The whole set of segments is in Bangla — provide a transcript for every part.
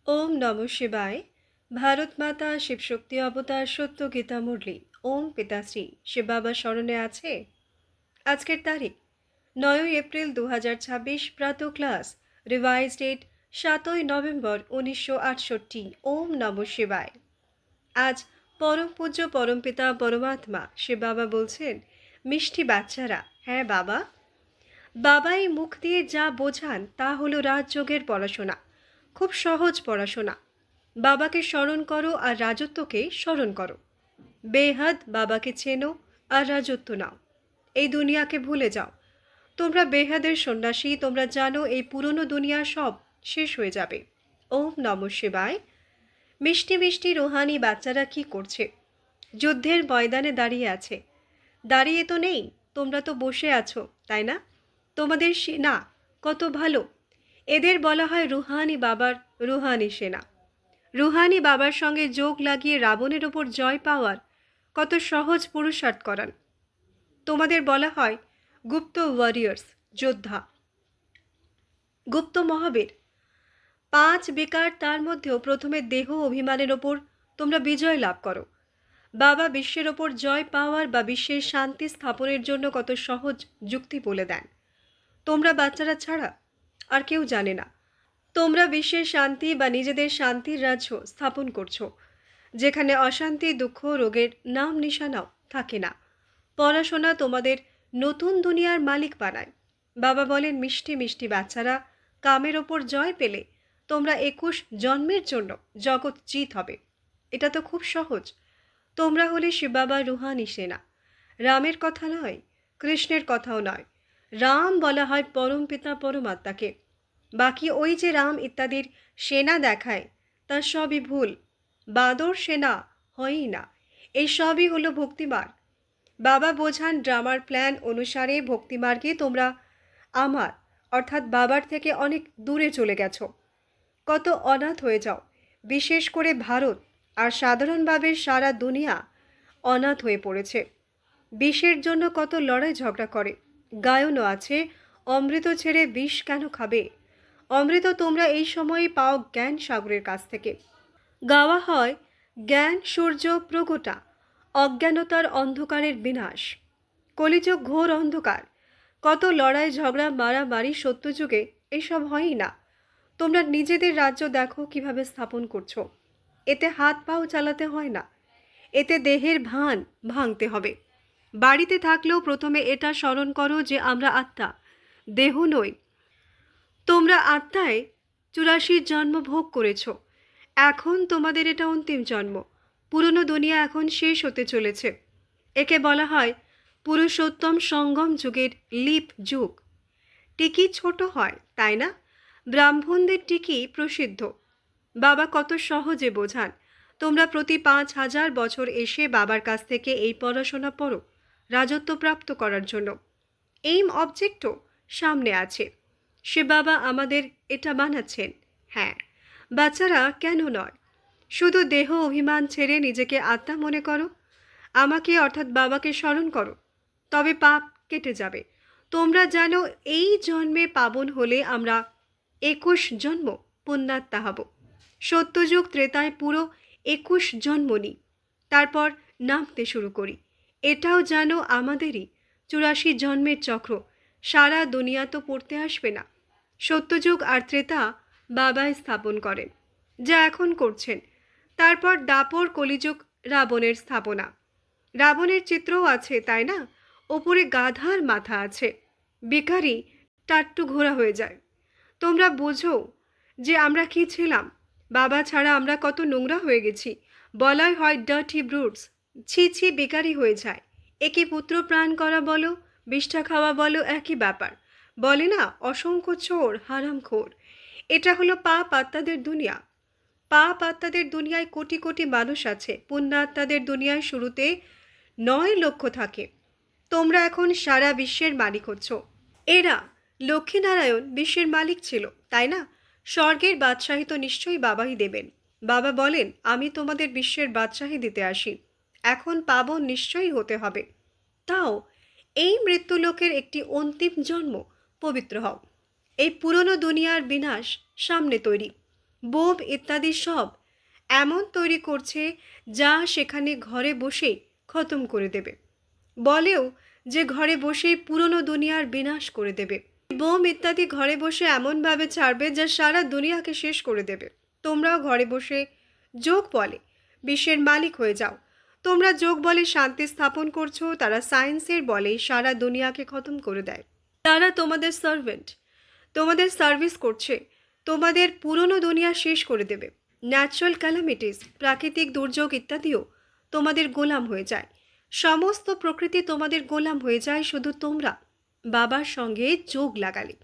ওম নম শিবায়। ভারত মাতা শিবশক্তি অবতার সত্য গীতা মুরলি। ওম পিতাশ্রী শিব বাবা স্মরণে আছে। আজকের তারিখ 9 এপ্রিল 2026, প্রাত ক্লাস রিভাইজ ডেট 7 নভেম্বর 1968। ওম নম শিবায়। আজ পরম পূজ্য পরমপিতা পরমাত্মা শিব বাবা বলছেন, মিষ্টি বাচ্চারা, হ্যাঁ বাবা, বাবাই মুখ দিয়ে যা বোঝান তা হলো রাজযোগের পড়াশোনা। খুব সহজ পড়াশোনা। বাবাকে স্মরণ করো আর রাজত্বকে স্মরণ করো। বেহাদ বাবাকে চেনো আর রাজত্ব নাও। এই দুনিয়াকে ভুলে যাও। তোমরা বেহাদের সন্ন্যাসী, তোমরা জানো এই পুরনো দুনিয়া সব শেষ হয়ে যাবে। ওম নম শিবায়। মিষ্টি মিষ্টি রোহানি বাচ্চারা কি করছে? যুদ্ধের ময়দানে দাঁড়িয়ে আছে। দাঁড়িয়ে তো নেই, তোমরা তো বসে আছো, তাই না? তোমাদের সেনা কত ভালো। এদের বলা হয় রুহানি বাবার রুহানি সেনা। রুহানি বাবার সঙ্গে যোগ লাগিয়ে রাবণের ওপর জয় পাওয়ার কত সহজ পুরুষার্থ করান। তোমাদের বলা হয় গুপ্ত ওয়ারিয়ার্স, যোদ্ধা, গুপ্ত মহাবীর। 5 বিকার, তার মধ্যেও প্রথমে দেহ অভিমানের ওপর তোমরা বিজয় লাভ করো। বাবা বিশ্বের ওপর জয় পাওয়ার বা বিশ্বের শান্তি স্থাপনের জন্য কত সহজ যুক্তি বলে দেন। তোমরা বাচ্চারা ছাড়া আর কেউ জানে না। তোমরা বিশ্বের শান্তি বা নিজেদের শান্তির রাজ্য স্থাপন করছো, যেখানে অশান্তি, দুঃখ, রোগের নাম নিশানাও থাকে না। পড়াশোনা তোমাদের নতুন দুনিয়ার মালিক বানায়। বাবা বলেন, মিষ্টি মিষ্টি বাচ্চারা, কামের ওপর জয় পেলে তোমরা 21 জন্মের জন্য জগৎ জিত হবে। এটা তো খুব সহজ। তোমরা হলে শিব বাবার রুহানি সেনা। রামের কথা নয়, কৃষ্ণের কথাও নয়। রাম বলা হয় পরম পিতা পরমাত্মাকে। বাকি ওই যে রাম ইত্যাদির সেনা দেখায়, তার সবই ভুল। বাঁদর সেনা হয়ই না। এই সবই হলো ভক্তিমার্গ। বাবা বোঝান ড্রামার প্ল্যান অনুসারে ভক্তিমার্গে তোমরা আমার অর্থাৎ বাবার থেকে অনেক দূরে চলে গেছো। কত অনাথ হয়ে যাও। বিশেষ করে ভারত আর সাধারণভাবে সারা দুনিয়া অনাথ হয়ে পড়েছে। বিষের জন্য কত লড়াই ঝগড়া করে। গায়নও আছে, অমৃত ছেড়ে বিষ কেন খাবে? অমৃত তোমরা এই সময়ে পাও জ্ঞান সাগরের কাছ থেকে। গাওয়া হয় জ্ঞান সূর্য প্রগটা, অজ্ঞানতার অন্ধকারের বিনাশ। কলিযুগ ঘোর অন্ধকার। কত লড়াই ঝগড়া মারামারি সত্যযুগে এসব হয়ই না। তোমরা নিজেদের রাজ্য দেখো কিভাবে স্থাপন করছো। এতে হাত পাও চালাতে হয় না। এতে দেহের ভান ভাঙতে হবে। বাড়িতে থাকলেও প্রথমে এটা স্মরণ করো যে আমরা আত্মা, দেহ নই। তোমরা আত্মায় 84 জন্ম ভোগ করেছ। এখন তোমাদের এটা অন্তিম জন্ম। পুরনো দুনিয়া এখন শেষ হতে চলেছে। একে বলা হয় পুরুষোত্তম সঙ্গম যুগের লিপ যুগ। টিকি ছোট হয়, তাই না? ব্রাহ্মণদের টিকি প্রসিদ্ধ। বাবা কত সহজে বোঝান। তোমরা প্রতি 5,000 বছর এসে বাবার কাছ থেকে এই পড়াশোনা পড়ো, রাজত্ব প্রাপ্ত করার জন্য। এইম অবজেক্টও সামনে আছে। সে বাবা আমাদের এটা বানাচ্ছেন। হ্যাঁ বাচ্চারা, কেন নয়? শুধু দেহ অভিমান ছেড়ে নিজেকে আত্মা মনে করো। আমাকে অর্থাৎ বাবাকে স্মরণ করো, তবে পাপ কেটে যাবে। তোমরা জানো এই জন্মে পাবন হলে আমরা 21 জন্ম পুণ্যাত্মা হব। সত্যযুগ ত্রেতায় পুরো 21 জন্ম নিই, তারপর নামতে শুরু করি। এটাও জানো আমাদেরই 84 জন্মের চক্র। সারা দুনিয়া তো পড়তে আসবে না। সত্যযুগ আর ত্রেতা বাবাই স্থাপন করেন, যা এখন করছেন। তারপর দাপর কলিযুগ রাবণের স্থাপনা। রাবণের চিত্রও আছে, তাই না? ওপরে গাধার মাথা আছে। বেকারি টাট্টু ঘোরা হয়ে যায়। তোমরা বোঝো যে আমরা কি ছিলাম। বাবা ছাড়া আমরা কত নোংরা হয়ে গেছি। বলাই হয় ডার্টি ব্রুটস। ছি ছি, বেকারি হয়ে যায়। একে পুত্র প্রাণ করা বলো, বিষ্ঠা খাওয়া বলো, একই ব্যাপার। বলে না অসংখ্য চোর হারামখোর। এটা হলো পাপ আত্মাদের দুনিয়া। পাপ আত্মাদের দুনিয়ায় কোটি কোটি মানুষ আছে। পুণ্যাত্মাদের দুনিয়ায় শুরুতে 9 লক্ষ থাকে। তোমরা এখন সারা বিশ্বের মালিক হচ্ছ। এরা লক্ষ্মীনারায়ণ বিশ্বের মালিক ছিল, তাই না? স্বর্গের বাদশাহী তো নিশ্চয়ই বাবাই দেবেন। বাবা বলেন, আমি তোমাদের বিশ্বের বাদশাহী দিতে আসি। এখন পাবন নিশ্চয়ই হতে হবে। তাও এই মৃত্যুলোকের একটি অন্তিম জন্ম পবিত্র হও। এই পুরনো দুনিয়ার বিনাশ সামনে তৈরি। বোম ইত্যাদি সব এমন তৈরি করছে যা সেখানে ঘরে বসেই খতম করে দেবে। বলেও যে ঘরে বসেই পুরনো দুনিয়ার বিনাশ করে দেবে। বোম ইত্যাদি ঘরে বসে এমনভাবে ছাড়বে যা সারা দুনিয়াকে শেষ করে দেবে। তোমরাও ঘরে বসে যোগ বলে বিশ্বের মালিক হয়ে যাও। তোমরা যোগ বলে শান্তি স্থাপন করছো, তারা সায়েন্সের বলে সারা দুনিয়াকে খতম করে দেয়। তারা তোমাদের সার্ভেন্ট, তোমাদের সার্ভিস করছে, তোমাদের পুরনো দুনিয়া শেষ করে দেবে। ন্যাচারাল ক্যালামিটিস, প্রাকৃতিক দুর্যোগ ইত্যাদিও তোমাদের গোলাম হয়ে যায়। সমস্ত প্রকৃতি তোমাদের গোলাম হয়ে যায়, শুধু তোমরা বাবার সঙ্গে যোগ লাগালে।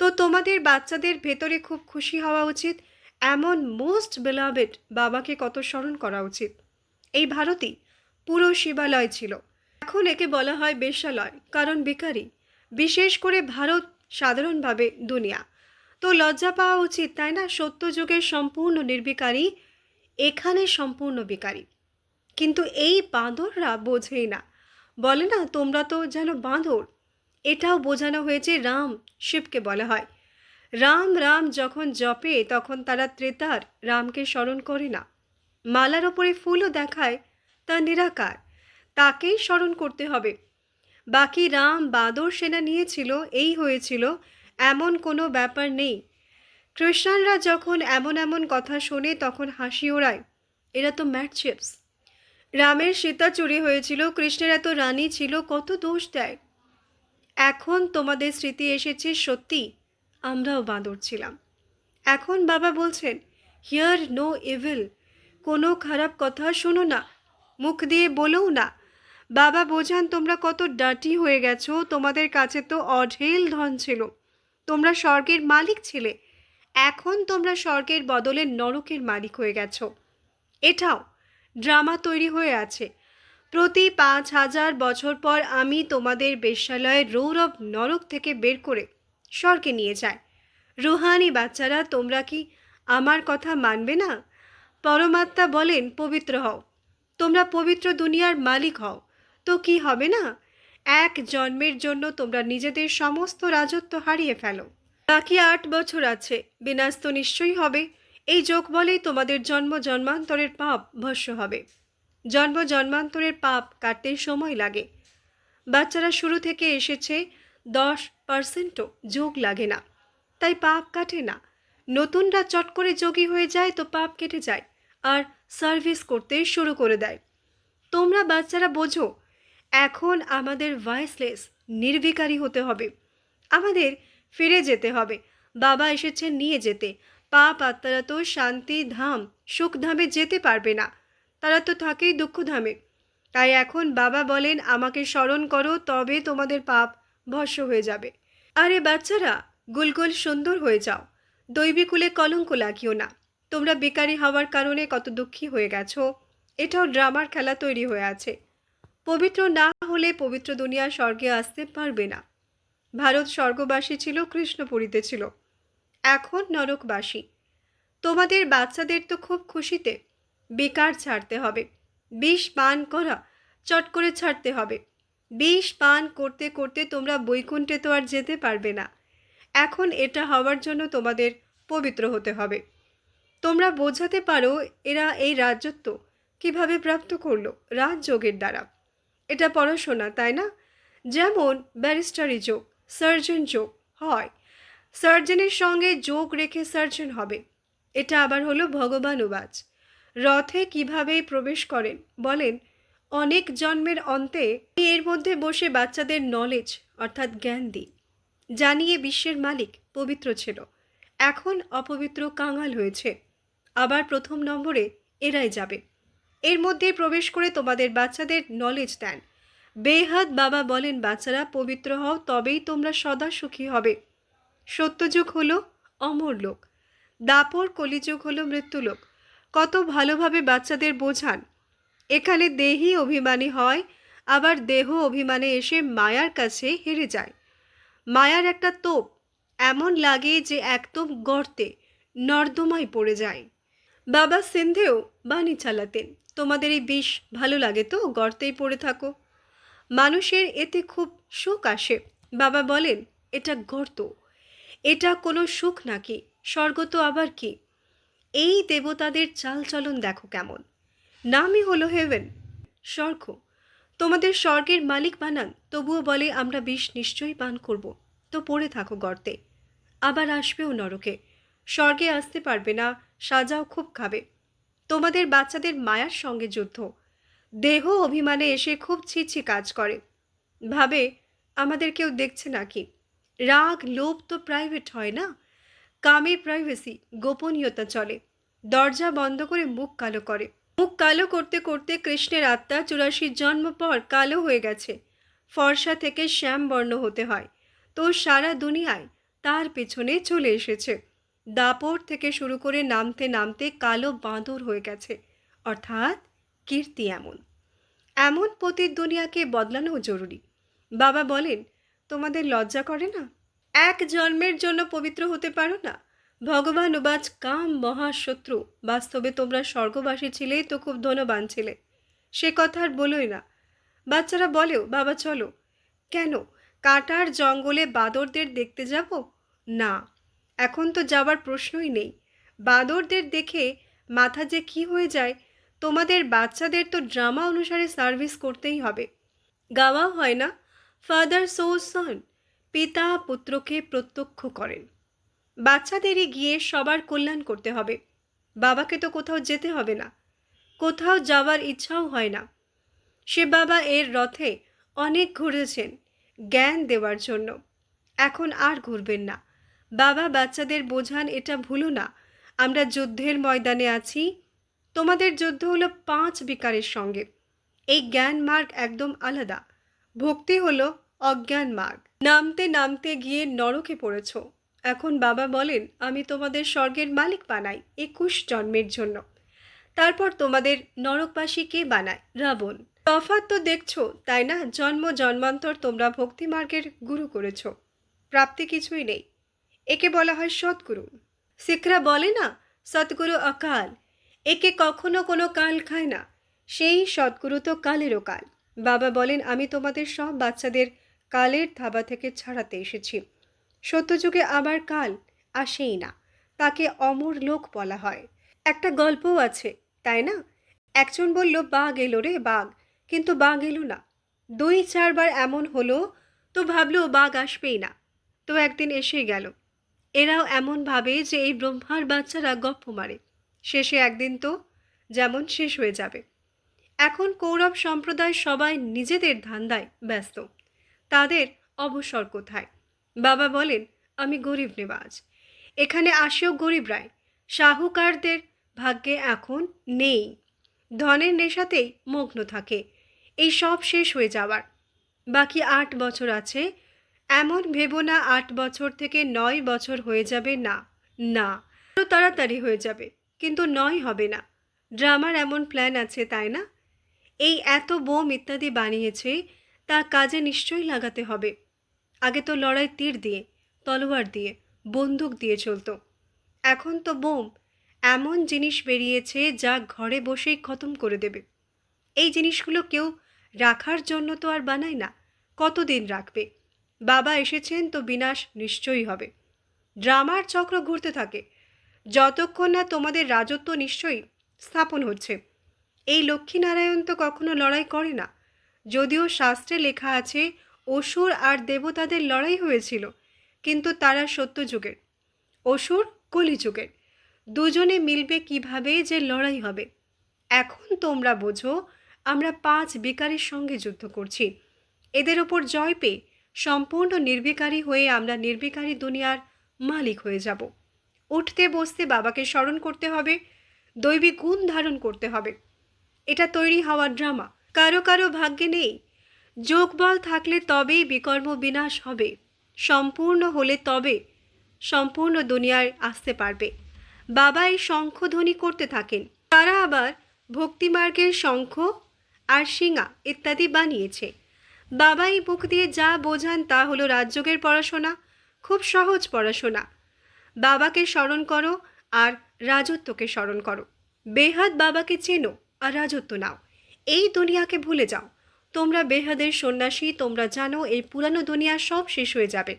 তো তোমাদের বাচ্চাদের ভেতরে খুব খুশি হওয়া উচিত, এমন মোস্ট বেলাভেড বাবাকে কত স্মরণ করা উচিত। এই ভারতই পুরো শিবালয় ছিল, এখন একে বলা হয় বেশ্যালয়, কারণ বেকারি। বিশেষ করে ভারত সাধারণভাবে দুনিয়া। তো লজ্জা পাওয়া উচিত, তাই না? সত্যযুগের সম্পূর্ণ নির্বিকারী এখানে সম্পূর্ণ বেকারি। কিন্তু এই বাঁদররা বোঝেই না, বলে না তোমরা তো যেন বাঁদর। এটাও বোঝানো হয়েছে রাম শিবকে বলা হয়। রাম রাম যখন জপে তখন তারা ত্রেতার রামকে স্মরণ করে না। মালার ওপরে ফুলও দেখায় তা নিরাকার, তাকেই স্মরণ করতে হবে। বাকি রাম বাঁদর সেনা নিয়েছিল, এই হয়েছিল, এমন কোনো ব্যাপার নেই। খ্রিস্টানরা যখন এমন এমন কথা শোনে তখন হাসি ওড়ায়, এরা তো ম্যাড চিপস। রামের সীতা চুরি হয়েছিল, কৃষ্ণের এত রানী ছিল, কত দোষ দেয়। এখন তোমাদের স্মৃতি এসেছে, সত্যি আমরাও বাঁদর ছিলাম। এখন বাবা বলছেন হিয়ার নো ইভিল, কোনো খারাপ কথা শোনো না, মুখ দিয়ে বলোও না। বাবা বোঝান তোমরা কত ডার্টি হয়ে গেছো, তোমাদের কাছে তো অঢেল ধন ছিল, তোমরা স্বর্গের মালিক ছিলে, এখন তোমরা স্বর্গের বদলে নরকের মালিক হয়ে গেছো। এটাও ড্রামা তৈরি হয়ে আছে। প্রতি ৫,০০০ বছর পর আমি তোমাদের বেশ্যালয়ের রৌরব নরক থেকে বের করে স্বর্গে নিয়ে যাই। রুহানি বাচ্চারা, তোমরা কি আমার কথা মানবে না? পরমাত্মা বলেন পবিত্র হও, তোমরা পবিত্র দুনিয়ার মালিক হও। তো কি হবে না, এক জন্মের জন্য তোমরা নিজেদের সমস্ত রাজত্ব হারিয়ে ফেলো। বাকি ৮ বছর আছে, বিনাশ তো নিশ্চয়ই হবে। এই যোগ বলেই তোমাদের জন্ম জন্মান্তরের পাপ ভস্য হবে। জন্ম জন্মান্তরের পাপ কাটতে সময় লাগে। বাচ্চারা শুরু থেকে এসেছে, 10%ও যোগ লাগে না, তাই পাপ কাটে না। নতুনরা চট করে যোগী হয়ে যায় তো পাপ কেটে যায় আর সার্ভিস করতে শুরু করে দেয়। তোমরা বাচ্চারা বোঝো, এখন আমাদের ভয়েসলেস নির্বিকারী হতে হবে, আমাদের ফিরে যেতে হবে। বাবা এসেছেন নিয়ে যেতে। পাপ আত্মারা তো শান্তি ধাম সুখধামে যেতে পারবে না, তারা তো থাকেই দুঃখধামে। তাই এখন বাবা বলেন আমাকে স্মরণ করো, তবে তোমাদের পাপ ভস্য হয়ে যাবে। আরে বাচ্চারা, গুলগুল সুন্দর হয়ে যাও, দৈবিকুলে কলঙ্ক লাগিও না। তোমরা বেকারি হওয়ার কারণে কত দুঃখী হয়ে গেছো, এটাও ড্রামার খেলা তৈরি হয়ে আছে। পবিত্র না হলে পবিত্র দুনিয়া স্বর্গে আসতে পারবে না। ভারত স্বর্গবাসী ছিল, কৃষ্ণপুরীতে ছিল, এখন নরকবাসী। তোমাদের বাচ্চাদের তো খুব খুশিতে বেকার ছাড়তে হবে। বিষ পান করা চট করে ছাড়তে হবে। বিষ পান করতে করতে তোমরা বৈকুণ্ঠে তো আর যেতে পারবে না। এখন এটা হওয়ার জন্য তোমাদের পবিত্র হতে হবে। তোমরা বোঝাতে পারো এরা এই রাজত্ব কিভাবে প্রাপ্ত করলো, রাজযোগের দ্বারা। এটা পড়াশোনা, তাই না? যেমন ব্যারিস্টারি যোগ, সার্জন যোগ হয়, সার্জনের সঙ্গে যোগ রেখে সার্জন হবে। এটা আবার হলো ভগবানুবাচ। রথে কিভাবে প্রবেশ করেন বলেন, অনেক জন্মের অন্তে এর মধ্যে বসে বাচ্চাদের নলেজ অর্থাৎ জ্ঞান দিই, জানিয়ে বিশ্বের মালিক পবিত্র ছিল, এখন অপবিত্র কাঙাল হয়েছে, আবার প্রথম নম্বরে এরাই যাবে। এর মধ্যে প্রবেশ করে তোমাদের বাচ্চাদের নলেজ দেন। বেহাদ বাবা বলেন বাচ্চারা পবিত্র হও, তবেই তোমরা সদা সুখী হবে। সত্যযুগ হলো অমর লোক, দাপর কলিযুগ হলো মৃত্যুলোক। কত ভালোভাবে বাচ্চাদের বোঝান। এখানে দেহই অভিমানী হয়, আবার দেহ অভিমানে এসে মায়ার কাছে হেরে যায়। মায়ার একটা তোপ এমন লাগে যে একদম গর্তে নর্দমায় পড়ে যায়। বাবা সিন্ধেও বাণী চালাতেন, তোমাদের এই বিষ ভালো লাগে তো গর্তেই পড়ে থাকো, মানুষের এতে খুব সুখ আসে। বাবা বলেন এটা গর্ত, এটা কোনো সুখ নাকি? স্বর্গ তো আবার কি? এই দেবতাদের চালচলন দেখো কেমন। নামই হলো হেভেন, স্বর্গ। তোমাদের স্বর্গের মালিক বানান, তবুও বলে আমরা বিষ নিশ্চয়ই পান করব। তো পড়ে থাকো গর্তে, আবার আসবেও নরকে। স্বর্গে আসতে পারবে না, সাজাও খুব খাবে। তোমাদের বাচ্চাদের মায়ার সঙ্গে যুদ্ধ। দেহ অভিমানে এসে খুব ছিছি কাজ করে, ভাবে আমাদের কেউ দেখছে নাকি। রাগ লোভ তো প্রাইভেট হয় না, কামে প্রাইভেসি, গোপনীয়তা চলে। দরজা বন্ধ করে মুখ কালো করে। মুখ কালো করতে করতে কৃষ্ণের আত্মা 84 জন্ম পর কালো হয়ে গেছে। ফর্সা থেকে শ্যাম বর্ণ হতে হয়, তো সারা দুনিয়ায় তার পেছনে চলে এসেছে। দাপর থেকে শুরু করে নামতে নামতে কালো বাঁদর হয়ে গেছে। অর্থাৎ কীর্তি এমন। এমন পতির দুনিয়াকে বদলানো জরুরি। বাবা বলেন, তোমাদের লজ্জা করে না? এক জন্মের জন্য পবিত্র হতে পারো না? ভগবান উবাচ কাম মহাশত্রু। বাস্তবে তোমরা স্বর্গবাসী ছিলেই তো খুব ধনবান ছিলে, সে কথা আর বলোই না। বাচ্চারা বলেও, বাবা চলো। কেন? কাঁটার জঙ্গলে বাঁদরদের দেখতে যাব? না, এখন তো যাবার প্রশ্নই নেই। বাঁদরদের দেখে মাথা যে কি হয়ে যায়। তোমাদের বাচ্চাদের তো ড্রামা অনুসারে সার্ভিস করতেই হবে। গাওয়া হয় না, ফাদার সো সন, পিতা পুত্রকে প্রত্যক্ষ করেন। বাচ্চাদেরই গিয়ে সবার কল্যাণ করতে হবে। বাবাকে তো কোথাও যেতে হবে না, কোথাও যাওয়ার ইচ্ছাও হয় না। সে বাবা এর রথে অনেক ঘুরেছেন জ্ঞান দেওয়ার জন্য, এখন আর ঘুরবেন না। বাবা বাচ্চাদের বোঝান, এটা ভুলো না আমরা যুদ্ধের ময়দানে আছি। তোমাদের যুদ্ধ হলো 5 বিকারের সঙ্গে। এই জ্ঞান মার্গ একদম আলাদা। ভক্তি হলো অজ্ঞান মার্গ। নামতে নামতে গিয়ে নরকে পড়েছ। এখন বাবা বলেন, আমি তোমাদের স্বর্গের মালিক বানাই 21 জন্মের জন্য। তারপর তোমাদের নরকবাসী কে বানায়? রাবণ। তফাৎ তো দেখছো তাই না? জন্ম জন্মান্তর তোমরা ভক্তি মার্গের গুরু করেছ, প্রাপ্তি কিছুই নেই। একে বলা হয় সৎগুরু। শিখরা বলে না, সৎগুরু অকাল, একে কখনো কোনো কাল খায় না। সেই সৎগুরু তো কালেরও কাল। বাবা বলেন, আমি তোমাদের সব বাচ্চাদের কালের থাবা থেকে ছাড়াতে এসেছি। সত্যযুগে আবার কাল আসেই না, তাকে অমর লোক বলা হয়। একটা গল্পও আছে তাই না? একজন বলল, বাঘ এলো রে বাঘ, কিন্তু বাঘ এলো না। 2-4 বার এমন হলো, তো ভাবলো বাঘ আসবেই না, তো একদিন এসেই গেল। এরাও এমন ভাবে যে এই ব্রহ্মার বাচ্চারা গপ্প মারে, শেষে একদিন তো যেমন শেষ হয়ে যাবে। এখন কৌরব সম্প্রদায় সবাই নিজেদের ধান্দায় ব্যস্ত, তাদের অবসর কোথায়? বাবা বলেন, আমি গরিব নেওয়াজ, এখানে আসেও গরিবরাই। শাহুকারদের ভাগ্যে এখন নেই, ধনের নেশাতেই মগ্ন থাকে। এই সব শেষ হয়ে যাওয়ার বাকি 8 বছর আছে। এমন ভেবো না 8 বছর থেকে 9 বছর হয়ে যাবে, না না, আরো তাড়াতাড়ি হয়ে যাবে, কিন্তু 9 হবে না। ড্রামার এমন প্ল্যান আছে তাই না? এই এত বোম ইত্যাদি বানিয়েছে, তা কাজে নিশ্চয়ই লাগাতে হবে। আগে তো লড়াই তীর দিয়ে, তলোয়ার দিয়ে, বন্দুক দিয়ে চলতো। এখন তো বোম এমন জিনিস বেরিয়েছে যা ঘরে বসেই খতম করে দেবে। এই জিনিসগুলো কেউ রাখার জন্য তো আর বানায় না, কতদিন রাখবে? বাবা এসেছেন তো বিনাশ নিশ্চয়ই হবে। ড্রামার চক্র ঘুরতে থাকে যতক্ষণ না তোমাদের রাজত্ব নিশ্চয়ই স্থাপন হচ্ছে। এই লক্ষ্মীনারায়ণ তো কখনো লড়াই করে না, যদিও শাস্ত্রে লেখা আছে অসুর আর দেবতাদের লড়াই হয়েছিল, কিন্তু তারা সত্যযুগের, অসুর কলিযুগের। দুজনে মিলবে কিভাবে যে লড়াই হবে? এখন তোমরা বোঝো, আমরা 5 বিকারের সঙ্গে যুদ্ধ করছি। এদের ওপর জয় পেয়ে সম্পূর্ণ নির্বিকারী হয়ে আমরা নির্বিকারী দুনিয়ার মালিক হয়ে যাব। উঠতে বসতে বাবাকে স্মরণ করতে হবে, দৈবিক গুণ ধারণ করতে হবে। এটা তৈরি হওয়ার ড্রামা, কারো কারো ভাগ্যে নেই। যোগবল থাকলে তবেই বিকর্ম বিনাশ হবে, সম্পূর্ণ হলে তবে সম্পূর্ণ দুনিয়ায় আসতে পারবে। বাবা এই শঙ্খধ্বনি করতে থাকেন। তারা আবার ভক্তিমার্গের শঙ্খ আর শিঙা ইত্যাদি বানিয়েছে। বাবা এই বুক দিয়ে যা বোঝান তা হলো রাজযোগের পড়াশোনা, খুব সহজ পড়াশোনা। বাবাকে স্মরণ করো আর রাজত্বকে স্মরণ করো। বেহাদ বাবাকে চেনো আর রাজত্ব নাও। এই দুনিয়াকে ভুলে যাও। তোমরা বেহাদের সন্ন্যাসী, তোমরা জানো এই পুরানো দুনিয়া সব শেষ হয়ে যাবে।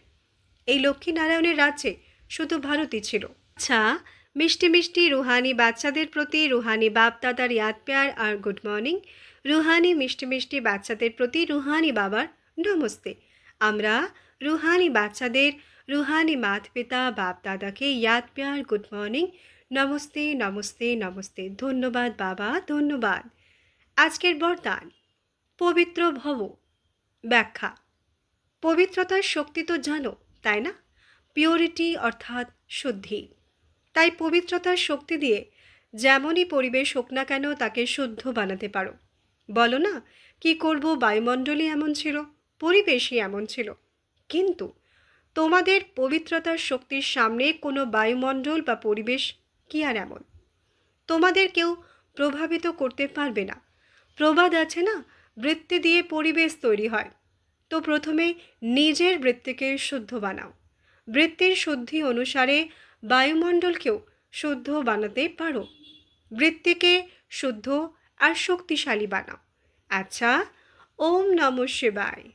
এই লক্ষ্মীনারায়ণের রাজ্যে শুধু ভারতই ছিল। আচ্ছা, মিষ্টি মিষ্টি রুহানি বাচ্চাদের প্রতি রুহানি বাপ দাদার ইয়াদ প্যার আর গুড মর্নিং। রুহানি মিষ্টি মিষ্টি বাচ্চাদের প্রতি রুহানি বাবার নমস্তে। আমরা রুহানি বাচ্চাদের রুহানি মাত পিতা বাপ দাদাকে ইয়াদ প্যার গুড মর্নিং, নমস্তে নমস্তে নমস্তে। ধন্যবাদ বাবা, ধন্যবাদ। আজকের বরদান, পবিত্র ভব। ব্যাখ্যা: পবিত্রতার শক্তি তো জানো, তাই না? পিওরিটি অর্থাৎ শুদ্ধি। তাই পবিত্রতার শক্তি দিয়ে যেমনই পরিবেশ হোক না কেন তাকে শুদ্ধ বানাতে পারো। বলো না, কি করব, বায়ুমণ্ডলই এমন ছিল, পরিবেশই এমন ছিল। কিন্তু তোমাদের পবিত্রতার শক্তির সামনে কোনো বায়ুমণ্ডল বা পরিবেশ কি আর এমন? তোমাদের কেউ প্রভাবিত করতে পারবে না। প্রবাদ আছে না, বৃত্তি দিয়ে পরিবেশ তৈরি হয়। তো প্রথমে নিজের বৃত্তিকে শুদ্ধ বানাও। বৃত্তির শুদ্ধি অনুসারে বায়ুমণ্ডলকেও শুদ্ধ বানাতে পারো। বৃত্তিকে শুদ্ধ আর শক্তিশালী বানাও। আচ্ছা, ওম নমঃ শিবায়।